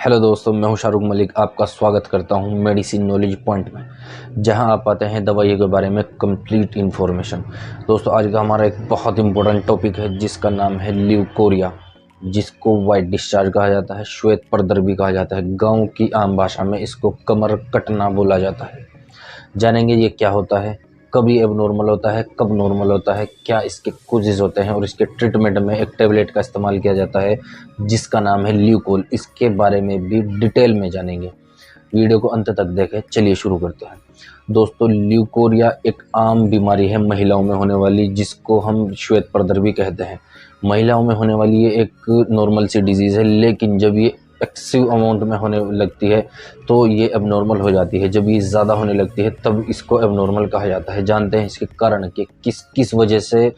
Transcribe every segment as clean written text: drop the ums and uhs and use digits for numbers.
Hello दोस्तों, मैं हूं शाहरुख मलिक। आपका स्वागत करता हूं मेडिसिन नॉलेज पॉइंट में, जहां आप पाते हैं दवाइयों के बारे में कंप्लीट इन्फॉर्मेशन। दोस्तों, आज का हमारा एक बहुत इंपॉर्टेंट टॉपिक है जिसका नाम है ल्यूकोरिया, जिसको वाइट डिस्चार्ज कहा जाता है, श्वेत प्रदर भी कहा जाता है। गाँव की आम भाषा में इसको कमर कटना बोला जाता है। जानेंगे ये क्या होता है, कब ये एबनॉर्मल होता है, कब नॉर्मल होता है, क्या इसके कोजेज होते हैं और इसके ट्रीटमेंट में एक टेबलेट का इस्तेमाल किया जाता है जिसका नाम है ल्यूकोल। इसके बारे में भी डिटेल में जानेंगे। वीडियो को अंत तक देखें। चलिए शुरू करते हैं। दोस्तों, ल्यूकोरिया एक आम बीमारी है महिलाओं में होने वाली, जिसको हम श्वेत प्रदर भी कहते हैं। महिलाओं में होने वाली ये एक नॉर्मल सी डिजीज़ है, लेकिन जब ये एक्सेसिव अमाउंट में होने लगती है तो ये एबनॉर्मल हो जाती है। जब ये ज़्यादा होने लगती है तब इसको एबनॉर्मल कहा जाता है। जानते हैं इसके कारण कि किस किस वजह से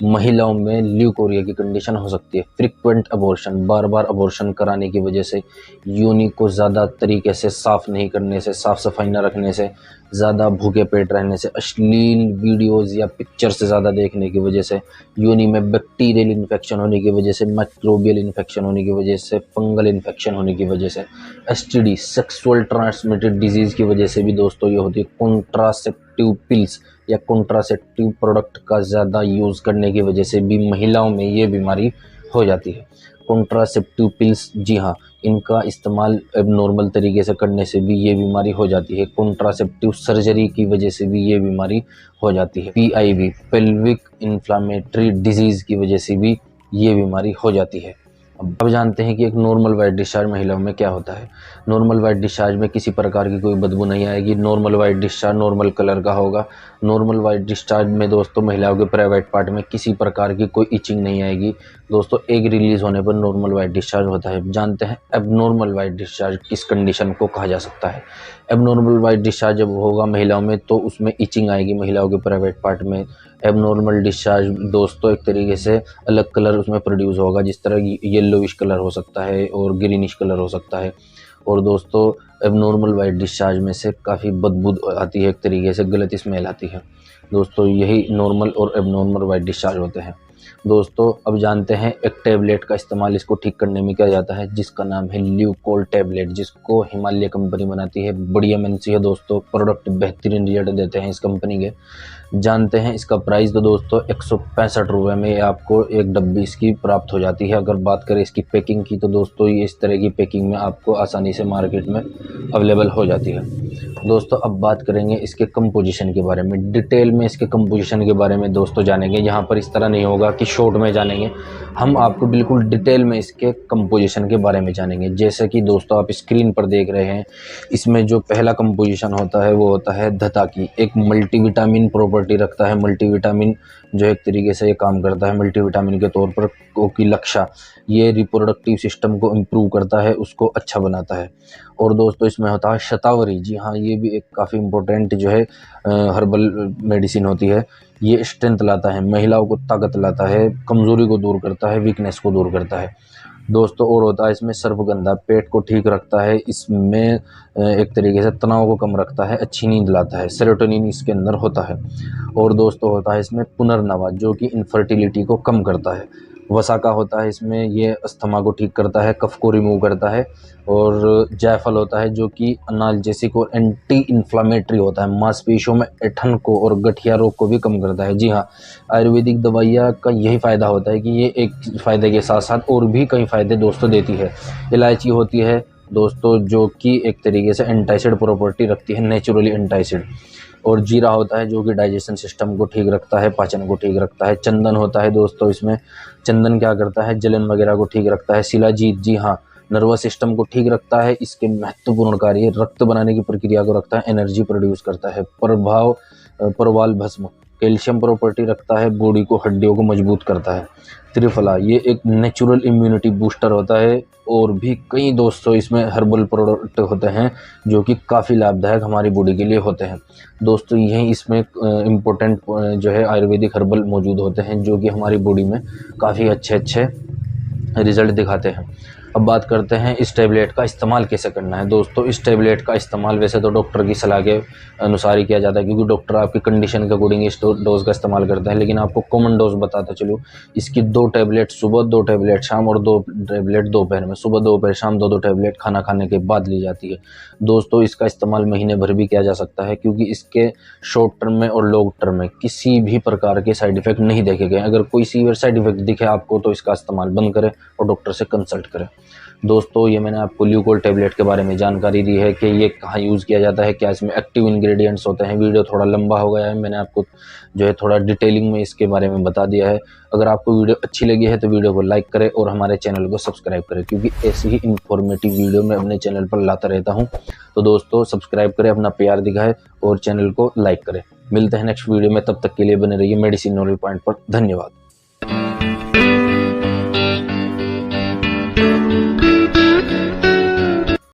महिलाओं में ल्यूकोरिया की कंडीशन हो सकती है। फ्रीक्वेंट अबॉर्शन, बार बार अबॉर्शन कराने की वजह से, योनि को ज़्यादा तरीके से साफ़ नहीं करने से, साफ़ सफाई न रखने से, ज़्यादा भूखे पेट रहने से, अश्लील वीडियोज़ या पिक्चर से ज़्यादा देखने की वजह से, योनि में बैक्टीरियल इन्फेक्शन होने की वजह से, माइक्रोबियल इन्फेक्शन होने की वजह से, फंगल इन्फेक्शन होने की वजह से, एसटीडी सेक्सुअल ट्रांसमिटेड डिजीज़ की वजह से भी दोस्तों ये होती है। कॉन्ट्रासेप्टिव पिल्स या कॉन्ट्रासेप्टिव प्रोडक्ट का ज़्यादा यूज़ करने की वजह से भी महिलाओं में ये बीमारी हो जाती है। कॉन्ट्रासेप्टिव पिल्स, जी हाँ, इनका इस्तेमाल एबनॉर्मल तरीके से करने से भी ये बीमारी हो जाती है। कॉन्ट्रासेप्टिव सर्जरी की वजह से भी ये बीमारी हो जाती है। पीआईवी, पेल्विक इन्फ्लामेटरी डिजीज़ की वजह से भी ये बीमारी हो जाती है। अब जानते हैं कि एक नॉर्मल वाइट डिस्चार्ज महिलाओं में क्या होता है। नॉर्मल वाइट डिस्चार्ज में किसी प्रकार की कोई बदबू नहीं आएगी। Normal white discharge normal colour का होगा। नॉर्मल वाइट डिस्चार्ज में दोस्तों महिलाओं के प्राइवेट पार्ट में किसी प्रकार की कोई इचिंग नहीं आएगी। दोस्तों, एग रिलीज होने पर नॉर्मल वाइट डिस्चार्ज होता है। जानते हैं एबनॉर्मल वाइट डिस्चार्ज किस कंडीशन को कहा जा सकता है। एबनॉर्मल वाइट डिस्चार्ज जब होगा महिलाओं में तो उसमें इचिंग आएगी महिलाओं के प्राइवेट पार्ट में। एबनॉर्मल डिस्चार्ज दोस्तों एक तरीके से अलग कलर उसमें प्रोड्यूस होगा, जिस तरह येलोविश कलर हो सकता है और ग्रीनिश कलर हो सकता है। और दोस्तों, एबनॉर्मल वाइट डिस्चार्ज में से काफ़ी बदबू आती है, एक तरीके से गलत स्मेल आती है। दोस्तों, यही नॉर्मल और एबनॉर्मल वाइट डिस्चार्ज होते हैं। दोस्तों, अब जानते हैं एक टैबलेट का इस्तेमाल इसको ठीक करने में किया जाता है जिसका नाम है ल्यूकोल टैबलेट, जिसको हिमालय कंपनी बनाती है। बड़ी एमएनसी है दोस्तों, प्रोडक्ट बेहतरीन रिजल्ट देते हैं इस कंपनी के। जानते हैं इसका प्राइस तो दोस्तों 165 रुपये में आपको एक डब्बी इसकी प्राप्त हो जाती है। अगर बात करें इसकी पैकिंग की तो दोस्तों ये इस तरह की पैकिंग में आपको आसानी से मार्केट में अवेलेबल हो जाती है। दोस्तों, अब बात करेंगे इसके कंपोजिशन के बारे में। डिटेल में इसके कंपोजिशन के बारे में दोस्तों जानेंगे। यहाँ पर इस तरह नहीं होगा कि शॉर्ट में जानेंगे, हम आपको बिल्कुल डिटेल में इसके कंपोजिशन के बारे में जानेंगे। जैसे कि दोस्तों आप स्क्रीन पर देख रहे हैं, इसमें जो पहला कंपोजिशन होता है वो होता है धताकी। एक मल्टीविटामिन प्रॉपर्टी रखता है। मल्टीविटामिन जो एक तरीके से ये काम करता है मल्टीविटामिन के तौर पर। कोकिलक्षा, ये रिप्रोडक्टिव सिस्टम को इम्प्रूव करता है, उसको अच्छा बनाता है। और दोस्तों इसमें होता है शतावरी, जी हाँ, ये भी एक काफ़ी इम्पोर्टेंट जो है हर्बल मेडिसिन होती है। ये स्ट्रेंथ लाता है, महिलाओं को ताकत लाता है, कमज़ोरी को दूर करता है, वीकनेस को दूर करता है। दोस्तों, और होता है इसमें सर्पगंधा, पेट को ठीक रखता है, इसमें एक तरीके से तनाव को कम रखता है, अच्छी नींद लाता है, सेरोटोनिन इसके अंदर होता है। और दोस्तों होता है इसमें पुनर्नवा, जो कि इनफर्टिलिटी को कम करता है। वसाका होता है इसमें, ये अस्थमा को ठीक करता है, कफ को रिमूव करता है। और जायफल होता है जो कि अनाल्जेसिक और एंटी इन्फ्लामेटरी होता है, मांसपेशियों में ऐंठन को और गठिया रोग को भी कम करता है। जी हाँ, आयुर्वेदिक दवाइयाँ का यही फ़ायदा होता है कि ये एक फ़ायदे के साथ साथ और भी कई फ़ायदे दोस्तों देती है। इलायची होती है दोस्तों जो कि एक तरीके से एंटाइसिड प्रॉपर्टी रखती है, नेचुरली एंटाइसिड। और जीरा होता है जो कि डाइजेशन सिस्टम को ठीक रखता है, पाचन को ठीक रखता है। चंदन होता है दोस्तों इसमें, चंदन क्या करता है, जलन वगैरह को ठीक रखता है। शिलाजीत, जी हाँ, नर्वस सिस्टम को ठीक रखता है। इसके महत्वपूर्ण कार्य रक्त बनाने की प्रक्रिया को रखता है, एनर्जी प्रोड्यूस करता है। परवाल भस्म, कैल्शियम प्रॉपर्टी रखता है, बॉडी को, हड्डियों को मजबूत करता है। त्रिफला, ये एक नेचुरल इम्यूनिटी बूस्टर होता है। और भी कई दोस्तों इसमें हर्बल प्रोडक्ट होते हैं जो कि काफ़ी लाभदायक हमारी बॉडी के लिए होते हैं। दोस्तों, यही इसमें इम्पोर्टेंट जो है आयुर्वेदिक हर्बल मौजूद होते हैं जो कि हमारी बॉडी में काफ़ी अच्छे रिजल्ट दिखाते हैं। अब बात करते हैं इस टैबलेट का इस्तेमाल कैसे करना है। दोस्तों इस टैबलेट का इस्तेमाल वैसे तो डॉक्टर की सलाह के अनुसार ही किया जाता है, क्योंकि डॉक्टर आपकी कंडीशन के अकॉर्डिंग इस डोज का इस्तेमाल करता है। लेकिन आपको कॉमन डोज बताता चलूँ, इसकी 2 टैबलेट सुबह, 2 टैबलेट शाम और 2 टैबलेट दोपहर में। सुबह दोपहर शाम 2-2 टैबलेट खाना खाने के बाद ली जाती है। दोस्तों इसका इस्तेमाल महीने भर भी किया जा सकता है, क्योंकि इसके शॉर्ट टर्म में और लॉन्ग टर्म में किसी भी प्रकार के साइड इफेक्ट नहीं देखे गए। अगर कोई सीवियर साइड इफेक्ट दिखे आपको तो इसका इस्तेमाल बंद करें और डॉक्टर से कंसल्ट करें। दोस्तों ये मैंने आपको ल्यूकोल टैबलेट के बारे में जानकारी दी है कि ये कहाँ यूज़ किया जाता है, क्या इसमें एक्टिव इंग्रेडिएंट्स होते हैं। वीडियो थोड़ा लंबा हो गया है, मैंने आपको जो है थोड़ा डिटेलिंग में इसके बारे में बता दिया है। अगर आपको वीडियो अच्छी लगी है तो वीडियो को लाइक करें और हमारे चैनल को सब्सक्राइब करें, क्योंकि ऐसी ही इंफॉर्मेटिव वीडियो मैं अपने चैनल पर लाता रहता हूँ। तो दोस्तों सब्सक्राइब करें, अपना प्यार दिखाएं और चैनल को लाइक करें। मिलते हैं नेक्स्ट वीडियो में, तब तक के लिए बने रहिए मेडिसिन नॉलेज पॉइंट पर। धन्यवाद।